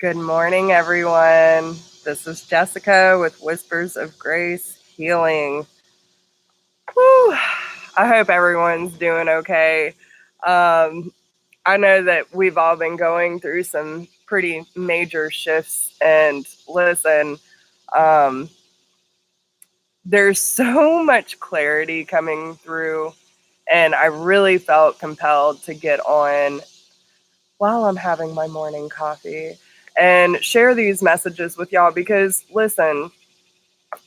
Good morning, everyone. This is Jessica with Whispers of Grace Healing. Whew. I hope everyone's doing okay. I know that we've all been going through some pretty major shifts, and listen, there's so much clarity coming through, and I really felt compelled to get on while I'm having my morning coffee and share these messages with y'all because, listen,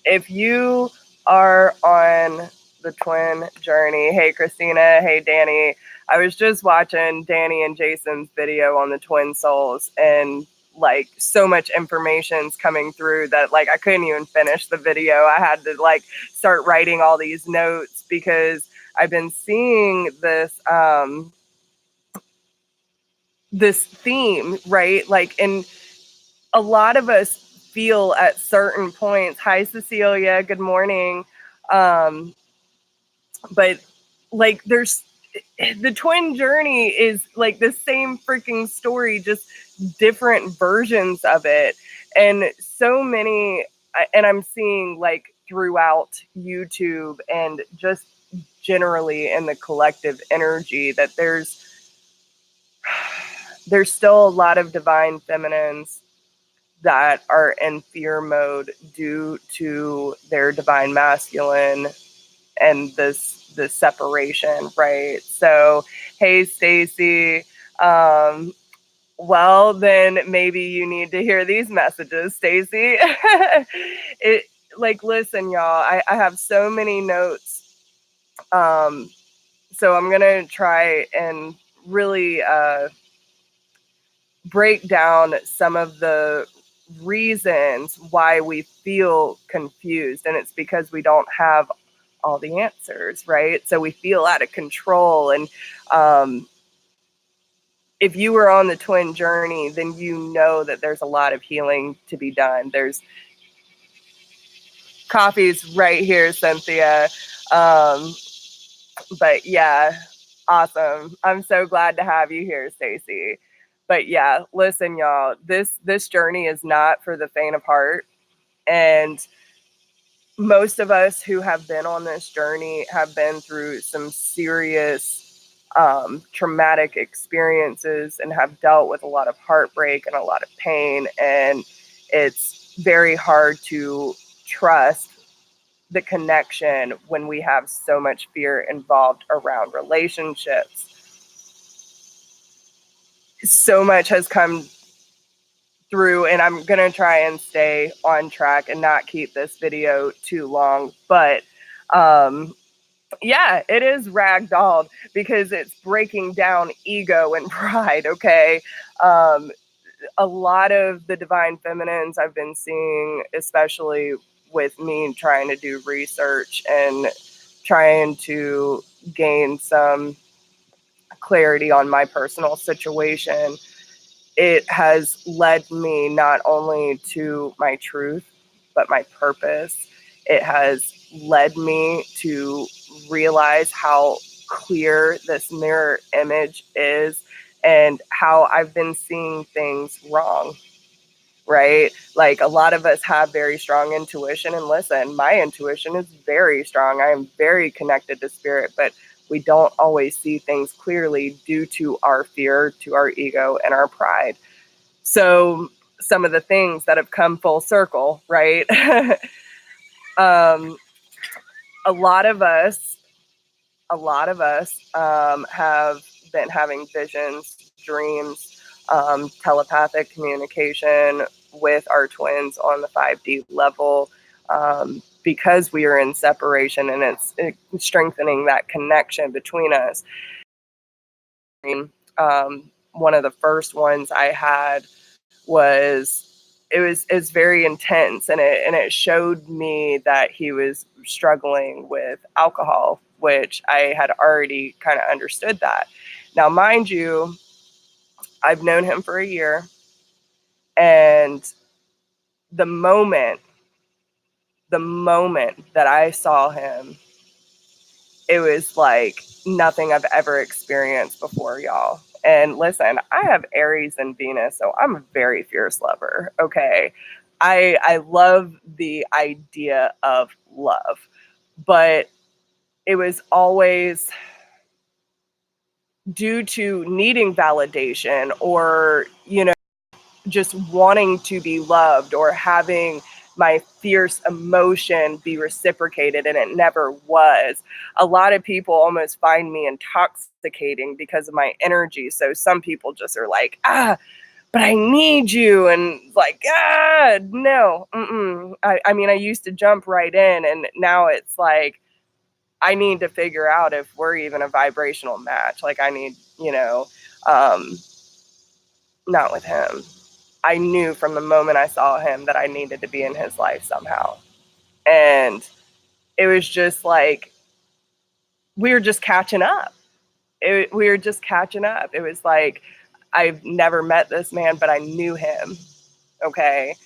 if you are on the twin journey, hey, Christina, hey, Danny, I was just watching Danny and Jason's video on the twin souls, and like so much information's coming through that like I couldn't even finish the video. I had to like start writing all these notes because I've been seeing this theme, right? Like, and a lot of us feel at certain points. Hi, Cecilia. Good morning. But like, there's the twin journey is like the same freaking story, just different versions of it. And so many, and I'm seeing like throughout YouTube and just generally in the collective energy that there's still a lot of divine feminines that are in fear mode due to their divine masculine and the separation, right? So, hey, Stacy. Well, then maybe you need to hear these messages, Stacy. It like, listen, y'all. I have so many notes. So I'm gonna try and really break down some of the reasons why we feel confused, and it's because we don't have all the answers, right? So we feel out of control. And if you were on the twin journey, then you know that there's a lot of healing to be done. There's coffee's right here, Cynthia. But yeah, awesome. I'm so glad to have you here, Stacy. But yeah, listen, y'all, this journey is not for the faint of heart. And most of us who have been on this journey have been through some serious traumatic experiences and have dealt with a lot of heartbreak and a lot of pain. And it's very hard to trust the connection when we have so much fear involved around relationships. So much has come through, and I'm going to try and stay on track and not keep this video too long. But yeah, it is ragdolled because it's breaking down ego and pride, okay? A lot of the divine feminines I've been seeing, especially with me trying to do research and trying to gain some clarity on my personal situation, it has led me not only to my truth, but my purpose. It has led me to realize how clear this mirror image is and how I've been seeing things wrong, right? Like, a lot of us have very strong intuition, and listen, my intuition is very strong. I am very connected to spirit, but we don't always see things clearly due to our fear, to our ego, and our pride. So some of the things that have come full circle, right? A lot of us have been having visions, dreams, telepathic communication with our twins on the 5D level, because we are in separation, and it's strengthening that connection between us. One of the first ones I had it's very intense, and it showed me that he was struggling with alcohol, which I had already kind of understood that. Now, mind you, I've known him for a year, and the moment that I saw him, it was like nothing I've ever experienced before, y'all. And listen, I have Aries and Venus, so I'm a very fierce lover. Okay. I love the idea of love, but it was always due to needing validation or, just wanting to be loved or having my fierce emotion be reciprocated, and it never was. A lot of people almost find me intoxicating because of my energy. So some people just are like, but I need you. And like, no. I mean, I used to jump right in, and now it's like, I need to figure out if we're even a vibrational match. Like I need, um, not with him. I knew from the moment I saw him that I needed to be in his life somehow. And it was just like, we were just catching up. We were just catching up. It was like, I've never met this man, but I knew him. Okay.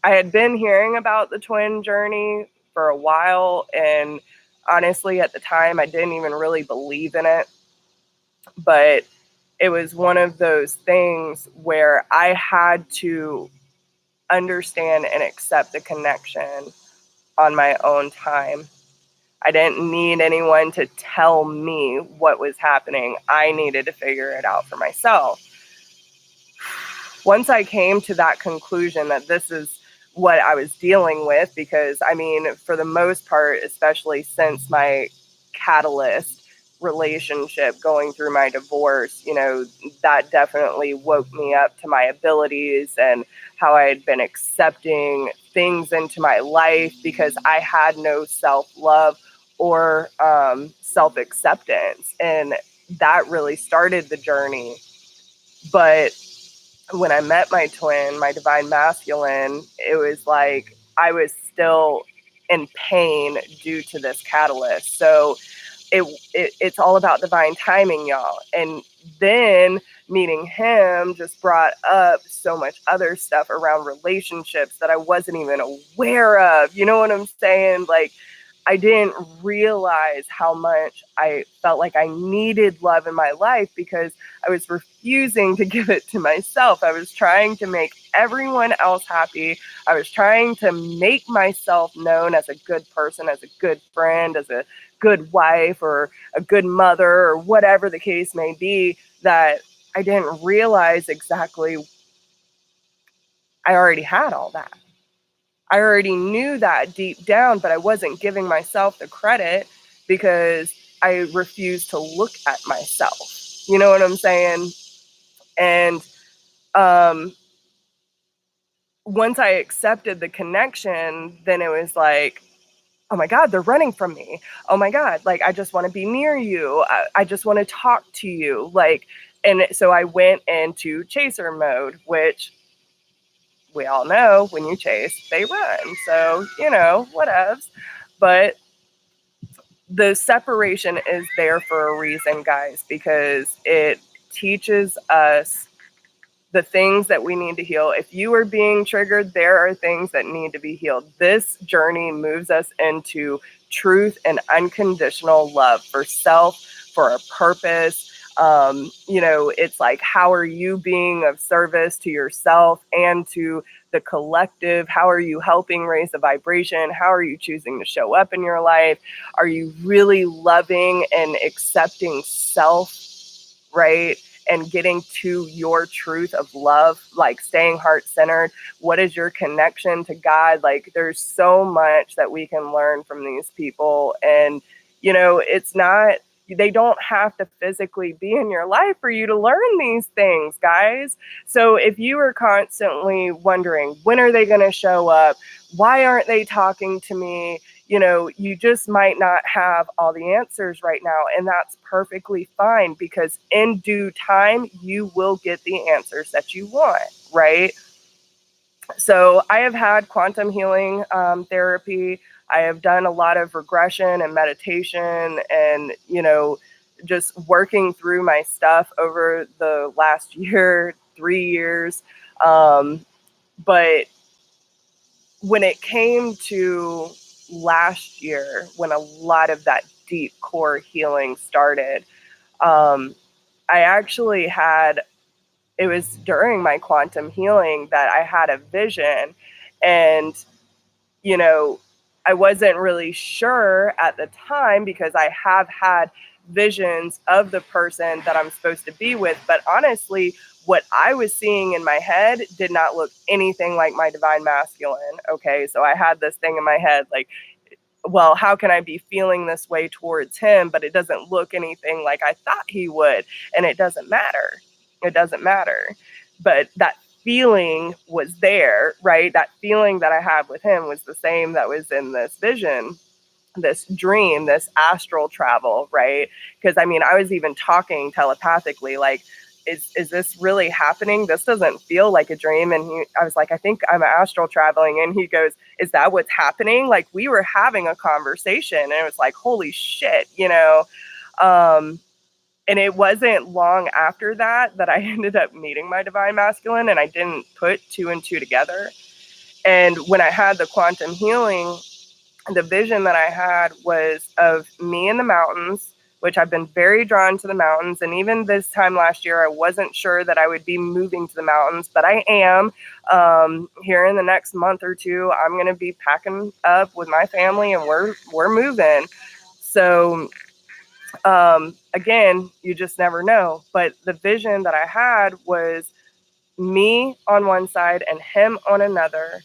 I had been hearing about the twin journey for a while. And honestly, at the time, I didn't even really believe in it. But it was one of those things where I had to understand and accept the connection on my own time. I didn't need anyone to tell me what was happening. I needed to figure it out for myself. Once I came to that conclusion that this is what I was dealing with, because I mean, for the most part, especially since my catalyst relationship going through my divorce, that definitely woke me up to my abilities and how I had been accepting things into my life because I had no self-love or self-acceptance. And that really started the journey. But when I met my twin, my divine masculine, it was like I was still in pain due to this catalyst. So it's all about divine timing, y'all. And then meeting him just brought up so much other stuff around relationships that I wasn't even aware of. You know what I'm saying? Like, I didn't realize how much I felt like I needed love in my life because I was refusing to give it to myself. I was trying to make everyone else happy. I was trying to make myself known as a good person, as a good friend, as a good wife or a good mother or whatever the case may be, that I didn't realize exactly I already had all that. I already knew that deep down, but I wasn't giving myself the credit because I refused to look at myself. You know what I'm saying? And once I accepted the connection, then it was like, oh my God, they're running from me. Oh my God, like, I just want to be near you. I just want to talk to you. Like, and so I went into chaser mode, which we all know when you chase, they run. So, whatevs. But the separation is there for a reason, guys, because it teaches us the things that we need to heal. If you are being triggered, there are things that need to be healed. This journey moves us into truth and unconditional love for self, for a purpose. It's like, how are you being of service to yourself and to the collective? How are you helping raise the vibration? How are you choosing to show up in your life? Are you really loving and accepting self, right? And getting to your truth of love, like staying heart-centered. What is your connection to God? Like, there's so much that we can learn from these people. And, it's not, they don't have to physically be in your life for you to learn these things, guys. So if you are constantly wondering, when are they going to show up? Why aren't they talking to me? You just might not have all the answers right now. And that's perfectly fine, because in due time, you will get the answers that you want, right? So I have had quantum healing therapy. I have done a lot of regression and meditation and, just working through my stuff over the last year, 3 years. But when it came to last year, when a lot of that deep core healing started, I actually had, it was during my quantum healing that I had a vision, and, you know, I wasn't really sure at the time because I have had visions of the person that I'm supposed to be with. But honestly, what I was seeing in my head did not look anything like my divine masculine. Okay. So I had this thing in my head like, well, how can I be feeling this way towards him, but it doesn't look anything like I thought he would? And it doesn't matter. It doesn't matter. But that feeling was there, right? That feeling that I had with him was the same that was in this vision, this dream, this astral travel, right? Because I mean, I was even talking telepathically, like, is this really happening? This doesn't feel like a dream. And I was like, I think I'm astral traveling. And he goes, is that what's happening? Like, we were having a conversation, and it was like, holy shit, you know? And it wasn't long after that that I ended up meeting my divine masculine, and I didn't put two and two together. And when I had the quantum healing, the vision that I had was of me in the mountains, which I've been very drawn to the mountains. And even this time last year, I wasn't sure that I would be moving to the mountains, but I am. Here in the next month or two, I'm going to be packing up with my family, and we're moving. So again, you just never know. But the vision that I had was me on one side and him on another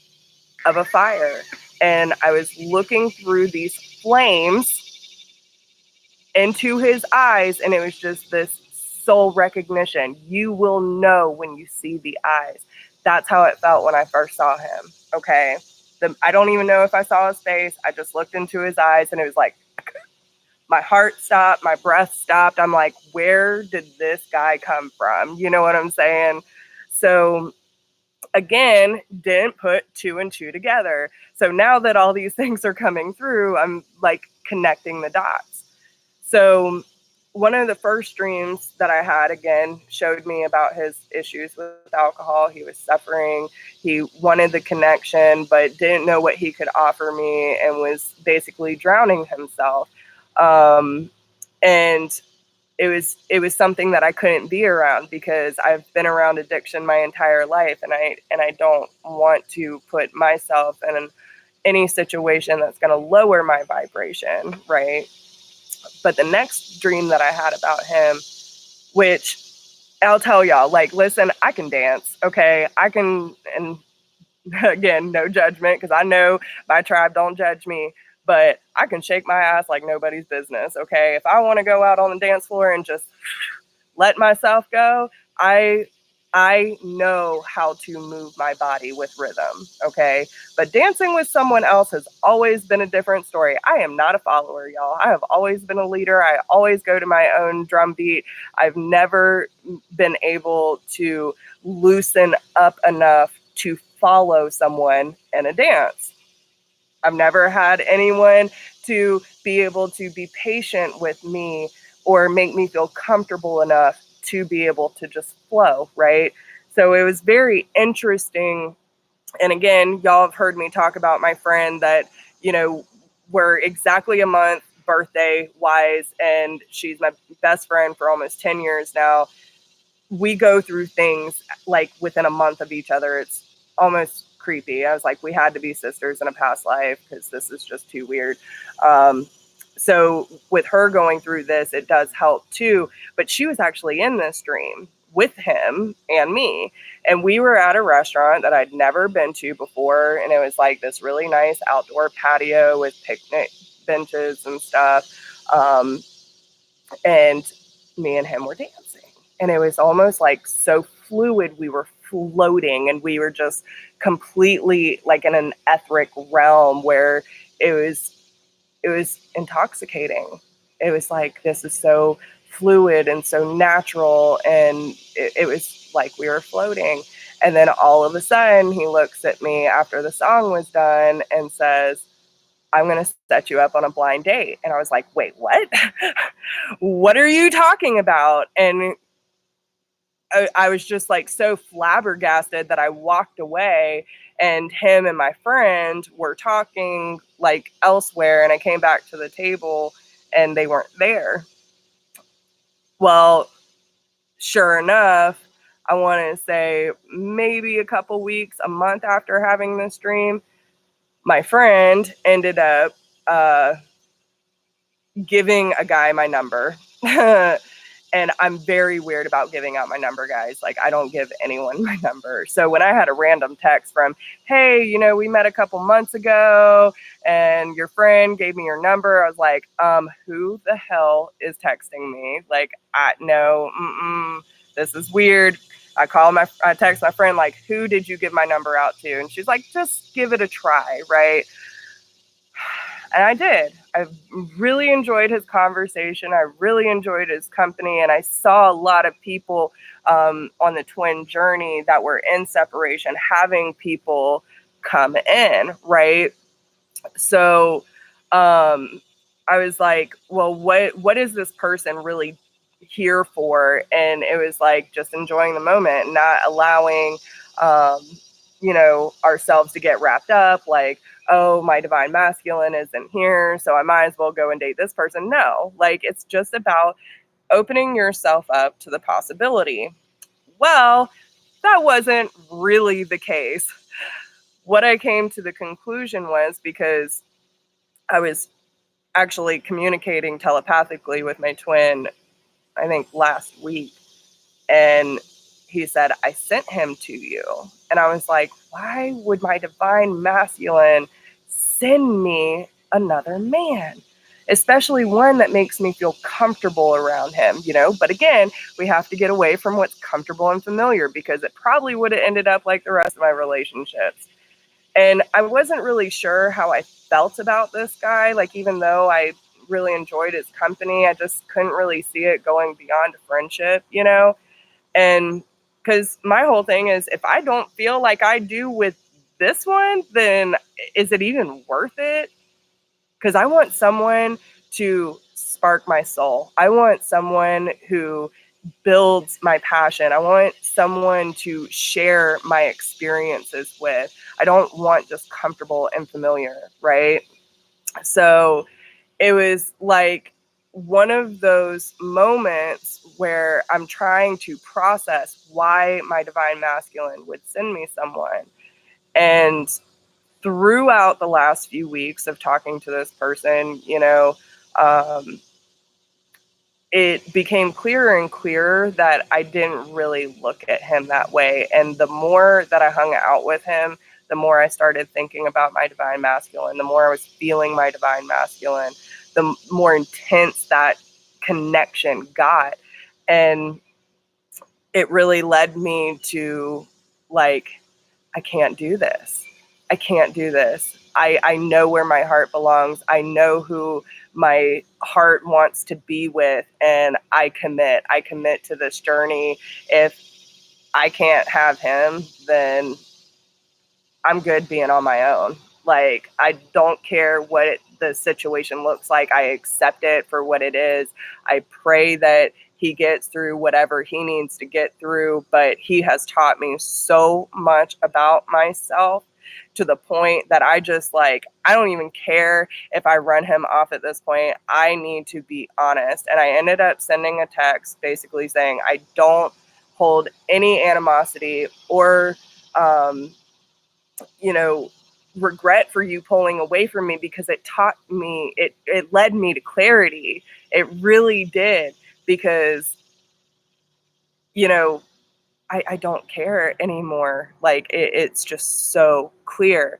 of a fire. And I was looking through these flames into his eyes, and it was just this soul recognition. You will know when you see the eyes. That's how it felt when I first saw him. Okay. I don't even know if I saw his face. I just looked into his eyes, and it was like, my heart stopped, my breath stopped. I'm like, where did this guy come from? You know what I'm saying? So again, didn't put two and two together. So now that all these things are coming through, I'm like connecting the dots. So one of the first dreams that I had, again, showed me about his issues with alcohol. He was suffering. He wanted the connection, but didn't know what he could offer me, and was basically drowning himself. And it was something that I couldn't be around, because I've been around addiction my entire life, and I don't want to put myself in any situation that's going to lower my vibration, right? But the next dream that I had about him, which I'll tell y'all, like, listen, I can dance, okay? I can, and again, no judgment, because I know my tribe don't judge me, but I can shake my ass like nobody's business, okay? If I want to go out on the dance floor and just let myself go, I know how to move my body with rhythm, okay? But dancing with someone else has always been a different story. I am not a follower, y'all. I have always been a leader. I always go to my own drum beat. I've never been able to loosen up enough to follow someone in a dance. I've never had anyone to be able to be patient with me or make me feel comfortable enough to be able to just flow, right? So it was very interesting. And again, y'all have heard me talk about my friend that, you know, we're exactly a month birthday wise, and she's my best friend for almost 10 years now. We go through things like within a month of each other. It's almost creepy. I was like, we had to be sisters in a past life, because this is just too weird. So with her going through this, it does help too. But she was actually in this dream with him and me. And we were at a restaurant that I'd never been to before. And it was like this really nice outdoor patio with picnic benches and stuff. And me and him were dancing. And it was almost like so fluid. We were floating, and we were just completely like in an etheric realm where it was intoxicating. It was like, this is so fluid and so natural. And it was like we were floating. And then all of a sudden he looks at me after the song was done and says, I'm going to set you up on a blind date. And I was like, wait, what? What are you talking about? And I was just like so flabbergasted that I walked away, and him and my friend were talking like elsewhere. And I came back to the table and they weren't there. Well, sure enough, I want to say maybe a couple weeks, a month after having this dream, my friend ended up giving a guy my number. And I'm very weird about giving out my number, guys. Like, I don't give anyone my number. So when I had a random text from, hey, we met a couple months ago and your friend gave me your number, I was like, who the hell is texting me? Like, no, this is weird. I text my friend, like, who did you give my number out to? And she's like, just give it a try, right? And I did. I really enjoyed his conversation. I really enjoyed his company. And I saw a lot of people on the twin journey that were in separation having people come in, right? So I was like, well, what is this person really here for? And it was like just enjoying the moment, not allowing ourselves to get wrapped up like, oh, my divine masculine isn't here, so I might as well go and date this person. No, like, it's just about opening yourself up to the possibility. Well, that wasn't really the case. What I came to the conclusion was, because I was actually communicating telepathically with my twin, I think last week, and he said, I sent him to you. And I was like, why would my divine masculine send me another man? Especially one that makes me feel comfortable around him, But again, we have to get away from what's comfortable and familiar, because it probably would have ended up like the rest of my relationships. And I wasn't really sure how I felt about this guy. Like, even though I really enjoyed his company, I just couldn't really see it going beyond friendship, And because my whole thing is, if I don't feel like I do with this one, then is it even worth it? Because I want someone to spark my soul. I want someone who builds my passion. I want someone to share my experiences with. I don't want just comfortable and familiar, right? So it was like one of those moments where I'm trying to process why my divine masculine would send me someone. And throughout the last few weeks of talking to this person, it became clearer and clearer that I didn't really look at him that way. And the more that I hung out with him, the more I started thinking about my divine masculine, the more I was feeling my divine masculine, the more intense that connection got. And it really led me to, like, I can't do this. I can't do this. I know where my heart belongs. I know who my heart wants to be with, and I commit. I commit to this journey. If I can't have him, then I'm good being on my own. Like, I don't care what the situation looks like. I accept it for what it is. I pray that he gets through whatever he needs to get through, but he has taught me so much about myself, to the point that I just, like, I don't even care if I run him off at this point. I need to be honest. And I ended up sending a text basically saying, I don't hold any animosity or, regret for you pulling away from me, because it taught me, it led me to clarity. It really did, because, I don't care anymore. Like, it's just so clear.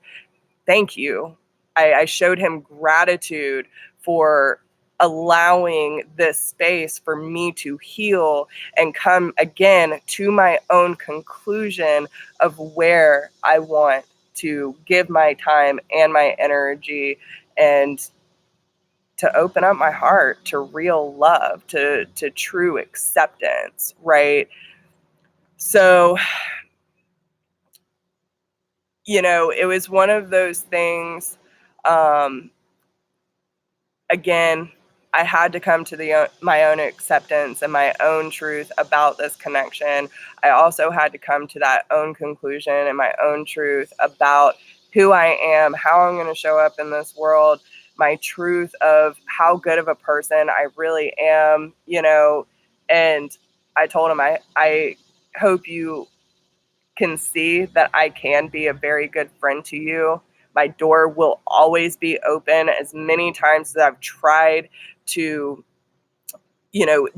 Thank you. I showed him gratitude for allowing this space for me to heal and come again to my own conclusion of where I want to give my time and my energy, and to open up my heart to real love, to true acceptance, right? So, it was one of those things. Again, I had to come to my own acceptance and my own truth about this connection. I also had to come to that own conclusion and my own truth about who I am, how I'm going to show up in this world, my truth of how good of a person I really am, and I told him, I hope you can see that I can be a very good friend to you. My door will always be open. As many times as I've tried to,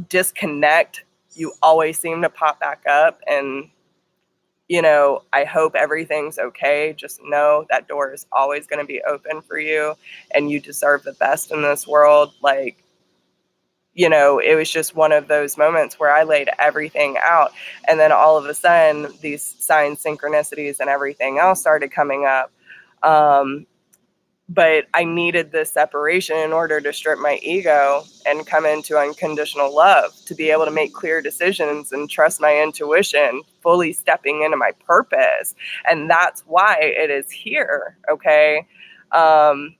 disconnect, you always seem to pop back up. And, I hope everything's okay. Just know that door is always going to be open for you, and you deserve the best in this world. Like, it was just one of those moments where I laid everything out. And then all of a sudden, these signs, synchronicities, and everything else started coming up. But I needed this separation in order to strip my ego and come into unconditional love, to be able to make clear decisions and trust my intuition, fully stepping into my purpose. And that's why it is here. Okay. And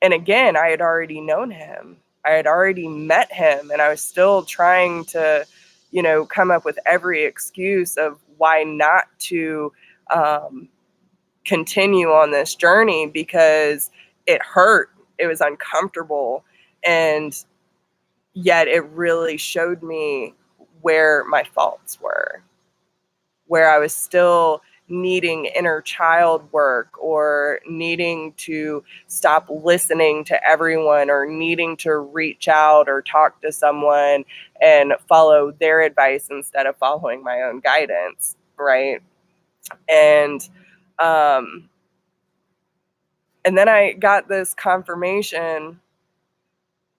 again, I had already known him. I had already met him, and I was still trying to, come up with every excuse of why not to continue on this journey, because it hurt. It was uncomfortable. And yet it really showed me where my faults were, where I was still needing inner child work, or needing to stop listening to everyone, or needing to reach out or talk to someone and follow their advice instead of following my own guidance, right? And then I got this confirmation.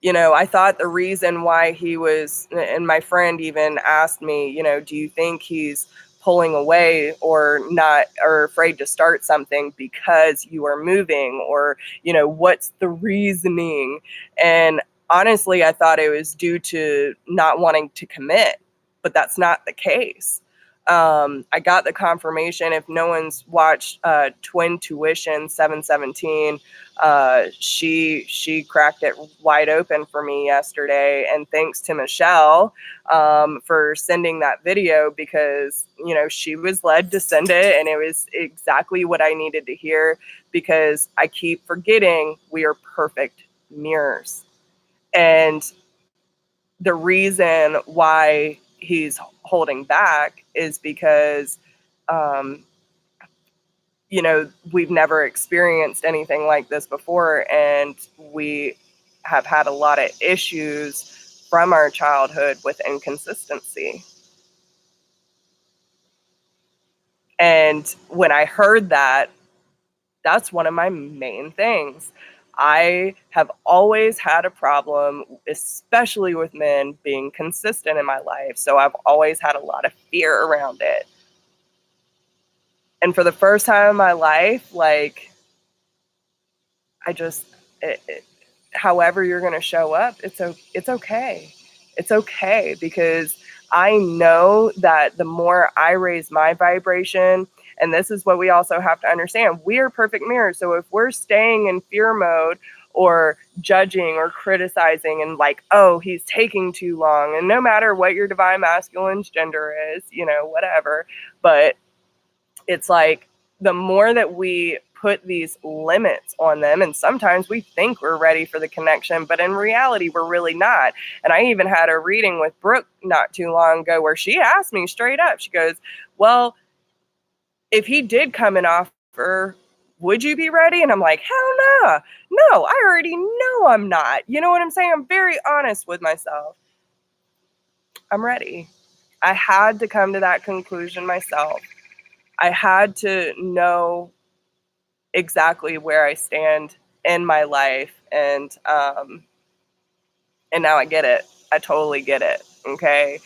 I thought the reason why he was, and my friend even asked me, do you think he's pulling away or not, or afraid to start something because you are moving, or, what's the reasoning? And honestly, I thought it was due to not wanting to commit, but that's not the case. I got the confirmation. If no one's watched Twin Tuition 717, she cracked it wide open for me yesterday. And thanks to Michelle for sending that video, because she was led to send it, and it was exactly what I needed to hear, because I keep forgetting we are perfect mirrors. And the reason why he's holding back is because we've never experienced anything like this before, and we have had a lot of issues from our childhood with inconsistency. And when I heard that, that's one of my main things. I have always had a problem, especially with men, being consistent in my life. So I've always had a lot of fear around it. And for the first time in my life, like, however you're going to show up, it's okay. It's okay, because I know that the more I raise my vibration, and this is what we also have to understand, we are perfect mirrors. So if we're staying in fear mode, or judging or criticizing, and like, oh, he's taking too long, and no matter what your divine masculine's gender is, whatever, but it's like, the more that we put these limits on them, and sometimes we think we're ready for the connection, but in reality, we're really not. And I even had a reading with Brooke not too long ago where she asked me straight up, she goes, well, if he did come and offer, would you be ready? And I'm like, hell no. No, I already know I'm not. You know what I'm saying? I'm very honest with myself. I'm ready. I had to come to that conclusion myself. I had to know exactly where I stand in my life, and now I get it. I totally get it. Okay.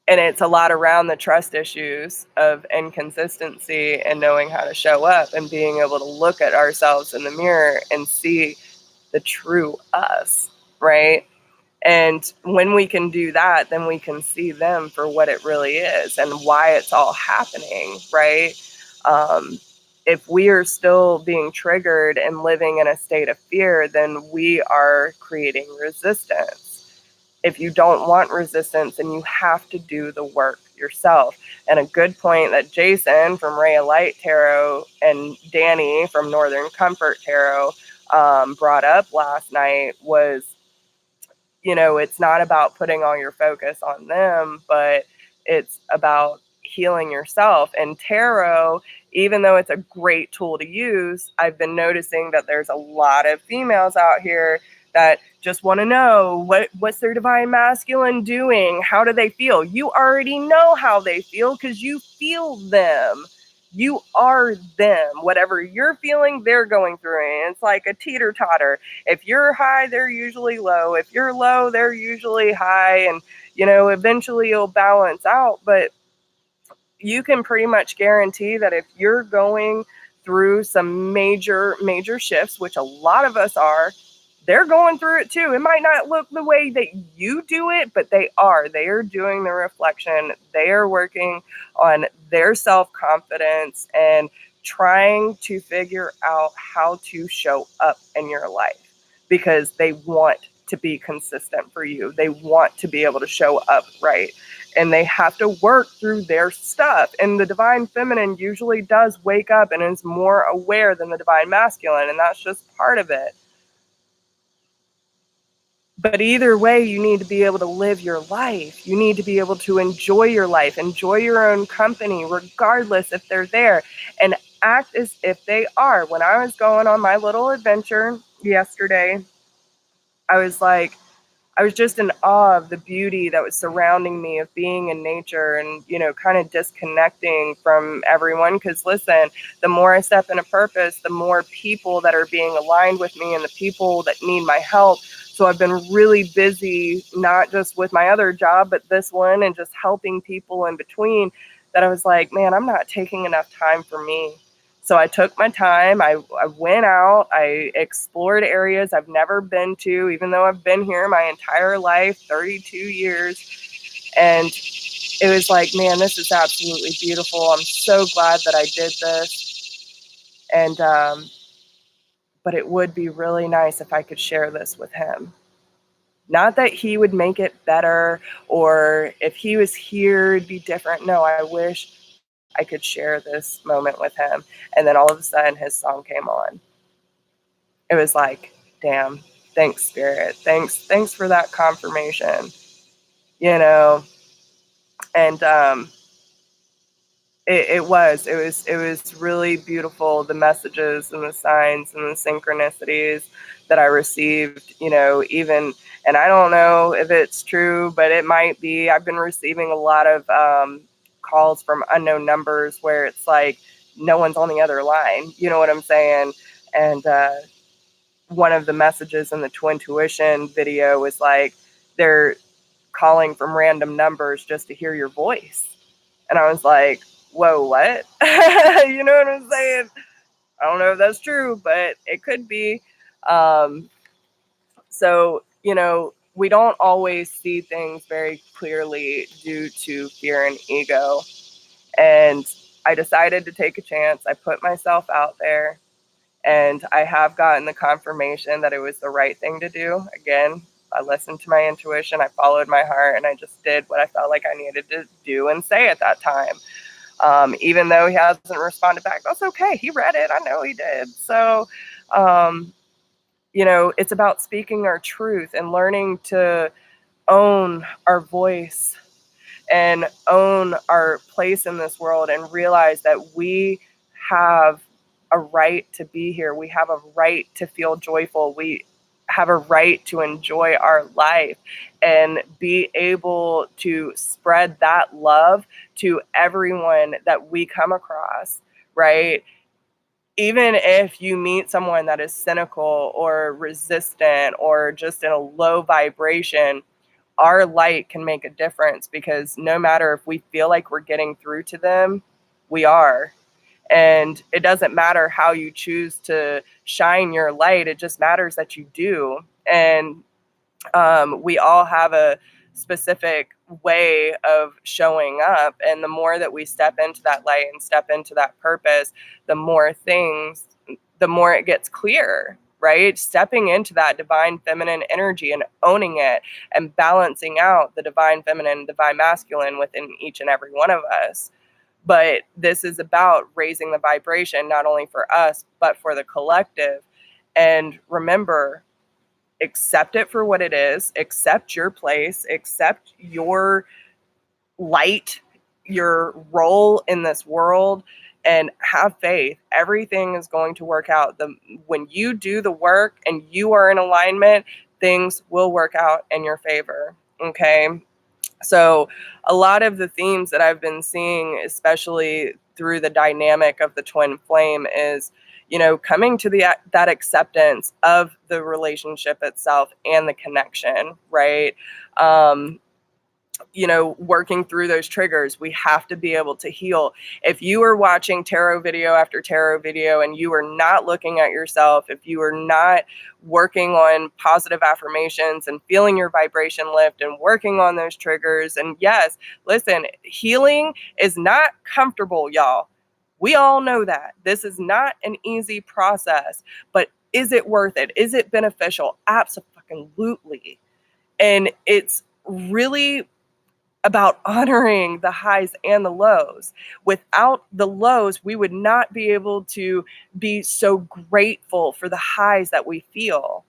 And it's a lot around the trust issues of inconsistency, and knowing how to show up, and being able to look at ourselves in the mirror and see the true us, right? And when we can do that, then we can see them for what it really is and why it's all happening, right? If we are still being triggered and living in a state of fear, then we are creating resistance. If you don't want resistance, then you have to do the work yourself. And a good point that Jason from Ray of Light Tarot and Danny from Northern Comfort Tarot brought up last night was, it's not about putting all your focus on them, but it's about healing yourself. And tarot, even though it's a great tool to use, I've been noticing that there's a lot of females out here that just want to know what's their divine masculine doing? How do they feel? You already know how they feel because you feel them. You are them. Whatever you're feeling, they're going through it. And it's like a teeter-totter. If you're high, they're usually low. If you're low, they're usually high. And, eventually it'll balance out. But you can pretty much guarantee that if you're going through some major, major shifts, which a lot of us are, they're going through it too. It might not look the way that you do it, but they are. They are doing the reflection. They are working on their self-confidence and trying to figure out how to show up in your life because they want to be consistent for you. They want to be able to show up right. And they have to work through their stuff. And the divine feminine usually does wake up and is more aware than the divine masculine. And that's just part of it. But either way, you need to be able to live your life. You need to be able to enjoy your life, enjoy your own company, regardless if they're there, and act as if they are. When I was going on my little adventure yesterday, I was just in awe of the beauty that was surrounding me, of being in nature and, kind of disconnecting from everyone. Because listen, the more I step into purpose, the more people that are being aligned with me and the people that need my help. So I've been really busy, not just with my other job, but this one and just helping people in between, that I was like, man, I'm not taking enough time for me. So I took my time. I went out. I explored areas I've never been to, even though I've been here my entire life, 32 years. And it was like, man, this is absolutely beautiful. I'm so glad that I did this. And, but it would be really nice if I could share this with him. Not that he would make it better or if he was here, it'd be different. No, I wish I could share this moment with him. And then all of a sudden his song came on. It was like, damn, thanks, Spirit. Thanks for that confirmation. And it was really beautiful, the messages and the signs and the synchronicities that I received, even, and I don't know if it's true, but it might be. I've been receiving a lot of calls from unknown numbers where it's like no one's on the other line. You know what I'm saying? And one of the messages in the Twin Tuition video was like, they're calling from random numbers just to hear your voice. And I was like, whoa, what? You know what I'm saying? I don't know if that's true, but it could be. So, we don't always see things very clearly due to fear and ego. And I decided to take a chance. I put myself out there. And I have gotten the confirmation that it was the right thing to do. Again, I listened to my intuition, I followed my heart, and I just did what I felt like I needed to do and say at that time. Even though he hasn't responded back, that's okay. He read it. I know he did. So, it's about speaking our truth and learning to own our voice and own our place in this world and realize that we have a right to be here. We have a right to feel joyful. We have a right to enjoy our life and be able to spread that love to everyone that we come across, right? Even if you meet someone that is cynical or resistant or just in a low vibration, our light can make a difference, because no matter if we feel like we're getting through to them, we are. And it doesn't matter how you choose to shine your light. It just matters that you do. And we all have a specific way of showing up. And the more that we step into that light and step into that purpose, the more it gets clear, right? Stepping into that divine feminine energy and owning it and balancing out the divine feminine, divine masculine within each and every one of us. But this is about raising the vibration, not only for us, but for the collective. And remember, accept it for what it is, accept your place, accept your light, your role in this world, and have faith. Everything is going to work out. When you do the work and you are in alignment, things will work out in your favor. Okay. So a lot of the themes that I've been seeing, especially through the dynamic of the twin flame, is, coming to that acceptance of the relationship itself and the connection, right? Working through those triggers, we have to be able to heal. If you are watching tarot video after tarot video and you are not looking at yourself, if you are not working on positive affirmations and feeling your vibration lift and working on those triggers, and yes, listen, healing is not comfortable, y'all. We all know that. This is not an easy process, but is it worth it? Is it beneficial? Absolutely. And it's really about honoring the highs and the lows. Without the lows, we would not be able to be so grateful for the highs that we feel.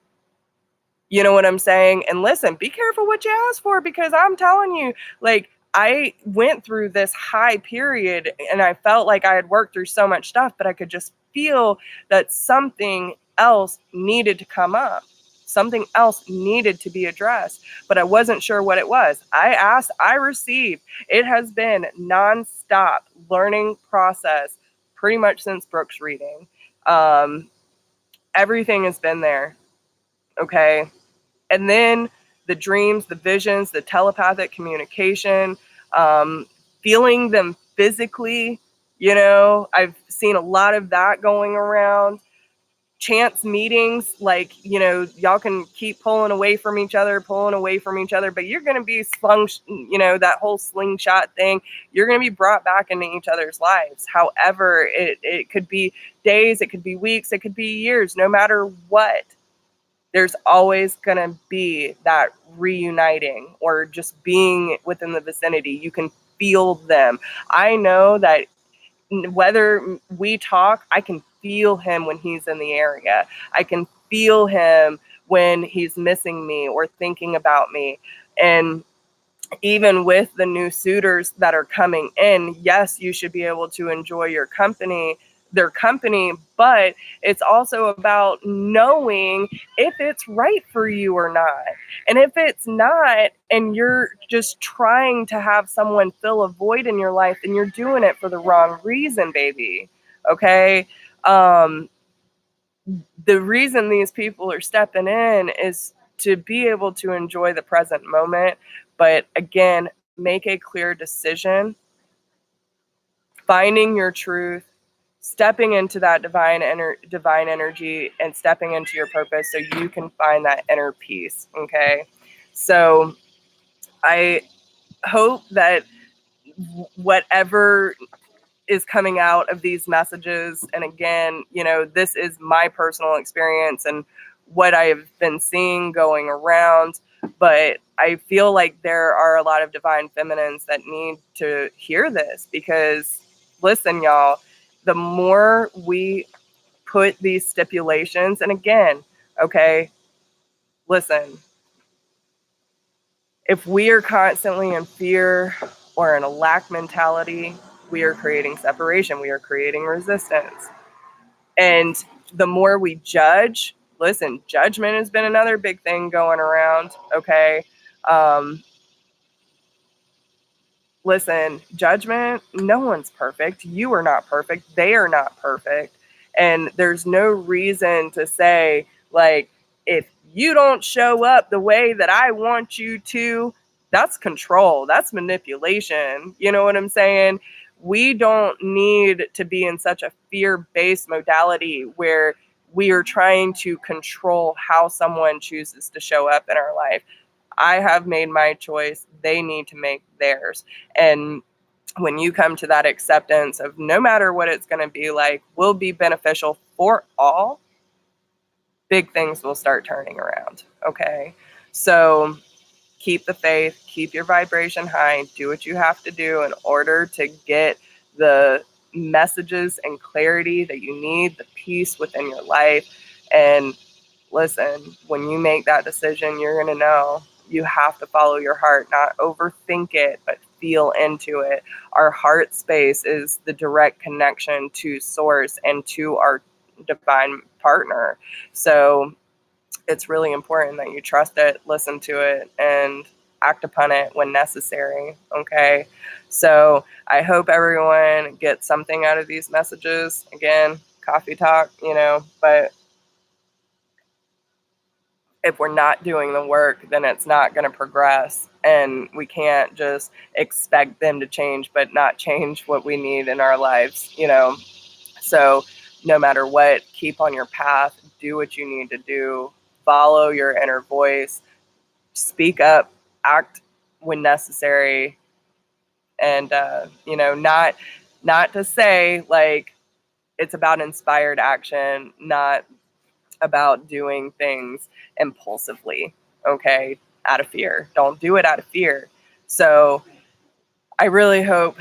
You know what I'm saying? And listen, be careful what you ask for, because I'm telling you, like, I went through this high period and I felt like I had worked through so much stuff, but I could just feel that something else needed to come up. Something else needed to be addressed, but I wasn't sure what it was. I asked, I received. It has been nonstop learning process pretty much since Brooke's reading. Everything has been there. Okay. And then the dreams, the visions, the telepathic communication, feeling them physically, I've seen a lot of that going around. Chance meetings, like, y'all can keep pulling away from each other, but you're going to be slung, that whole slingshot thing, you're going to be brought back into each other's lives. However, it could be days, it could be weeks, it could be years, no matter what. There's always going to be that reuniting or just being within the vicinity. You can feel them. I know that whether we talk, I can feel him when he's in the area. I can feel him when he's missing me or thinking about me. And even with the new suitors that are coming in, yes, you should be able to enjoy their company, but it's also about knowing if it's right for you or not. And if it's not, and you're just trying to have someone fill a void in your life, then you're doing it for the wrong reason, baby. Okay? The reason these people are stepping in is to be able to enjoy the present moment. But again, make a clear decision, finding your truth, stepping into that divine energy and stepping into your purpose so you can find that inner peace. Okay. So I hope that whatever is coming out of these messages, and again, this is my personal experience and what I have been seeing going around, but I feel like there are a lot of divine feminines that need to hear this, because listen, y'all, the more we put these stipulations, and again, okay, listen, if we are constantly in fear or in a lack mentality, we are creating separation, we are creating resistance. And the more we judge, listen, judgment has been another big thing going around, okay? Listen, judgment, no one's perfect. You are not perfect. They are not perfect. And there's no reason to say, like, if you don't show up the way that I want you to, that's control. That's manipulation. You know what I'm saying? We don't need to be in such a fear-based modality where we are trying to control how someone chooses to show up in our life. I have made my choice. They need to make theirs. And when you come to that acceptance of no matter what it's going to be like, will be beneficial for all, big things will start turning around. Okay. So keep the faith, keep your vibration high, do what you have to do in order to get the messages and clarity that you need, the peace within your life. And listen, when you make that decision, you're going to know. You have to follow your heart, not overthink it, but feel into it. Our heart space is the direct connection to source and to our divine partner. So it's really important that you trust it, listen to it, and act upon it when necessary. Okay. So I hope everyone gets something out of these messages. Again, coffee talk, but if we're not doing the work, then it's not going to progress. And we can't just expect them to change, but not change what we need in our lives. So no matter what, keep on your path, do what you need to do, follow your inner voice, speak up, act when necessary. And, not to say like it's about inspired action, not about doing things impulsively, okay, out of fear. Don't do it out of fear. So I really hope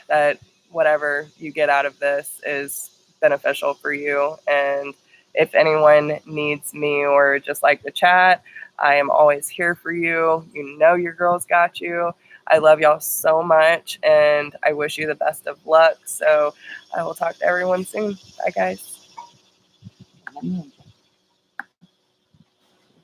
that whatever you get out of this is beneficial for you. And if anyone needs me or just like the chat, I am always here for you. You know your girl's got you. I love y'all so much, and I wish you the best of luck. So I will talk to everyone soon. Bye, guys.